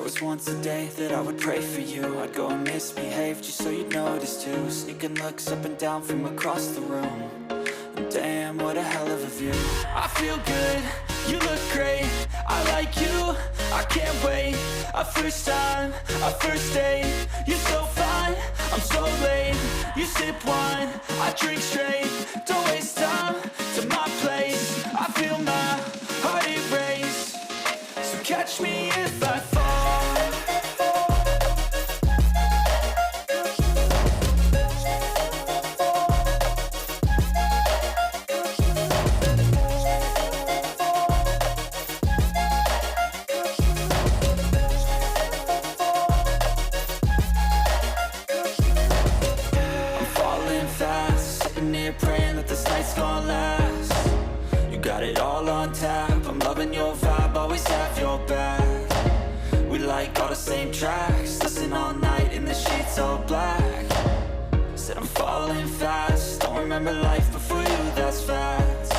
was once a day that I would pray for you. I'd go and misbehave just so you'd notice too. Sneaking looks up and down from across the room. And damn, what a hell of a view. I feel good, you look great, I like you, I can't wait. A first time, a first date, you're so fine, I'm so late. You sip wine, I drink straight. Don't waste time to my place. I feel my heart erase. So catch me if I fall. Praying that this night's gonna last. You got it all on tap, I'm loving your vibe, always have your back. We like all the same tracks, listen all night in the sheets all black. Said I'm falling fast, don't remember life before you, that's fact.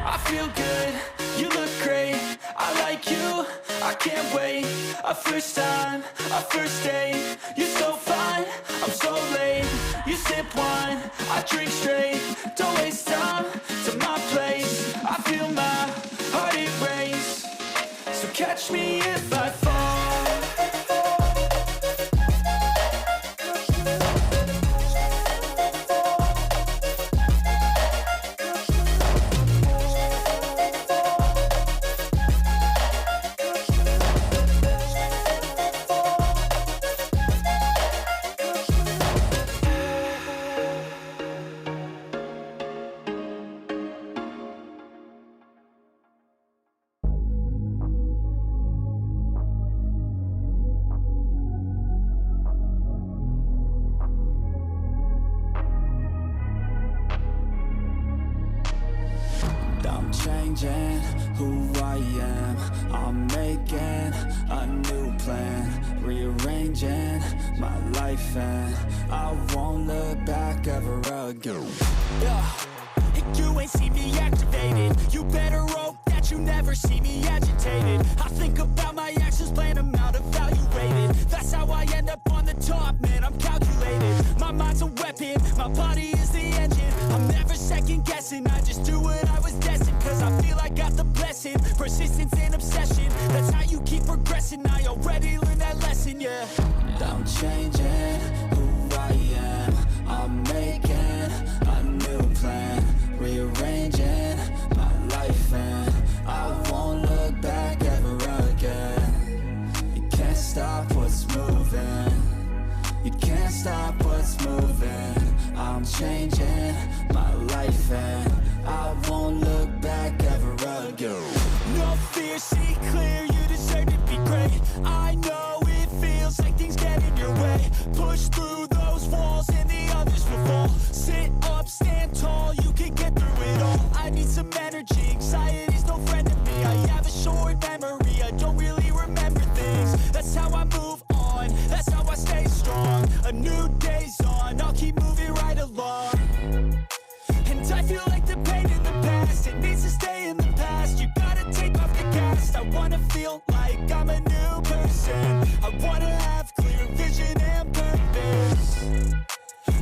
I feel good, you look great, I like you, I can't wait. A first time, a first date, you're so fine, I'm so late. You sip wine, I drink straight. Don't waste time to my place. I feel my heart erase. So catch me if I fall. Changing who I am, I'm making a new plan, rearranging my life and I won't look back ever again. You ain't see me activated, you better hope that you never see me agitated. I think about my actions, plan them out, evaluated. That's how I end up on the top, man, I'm calculated. My mind's a weapon, my body is the engine. I'm never second guessing, I just do what I was destined. Cause I feel I got the blessing, persistence and obsession. That's how you keep progressing, I already learned that lesson, yeah. I'm changing who I am, I'm making a new plan, rearranging my life and I won't look back ever again. You can't stop what's moving, you can't stop what's moving. I'm changing my life and I won't look back ever again. No fear, see clear, you deserve to be great. I know it feels like things get in your way. Push through those walls and the others will fall. Sit up, stand tall, you can get through it all. I need some energy, anxiety's no friend to me. I have a short memory, I don't really remember things. That's how I move on, that's how I stay strong. A new day's on, I'll keep moving right along. And I feel like the pain in the past, it needs to stay in the past. You gotta take off the cast. I wanna feel like I'm a new person. I wanna have clear vision and purpose.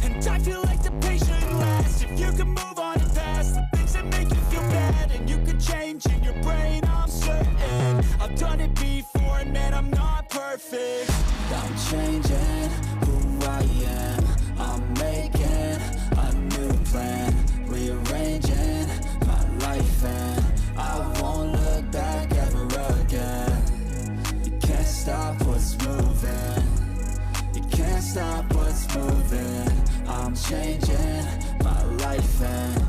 And I feel like the pain shouldn't last. If you can move on and past the things that make you feel bad, and you can change in your brain, I'm certain. I've done it before and man, I'm not perfect. I'm changing who I am, I'm making a new plan, rearranging my life and I won't look back ever again. You can't stop what's moving, you can't stop what's moving. I'm changing my life and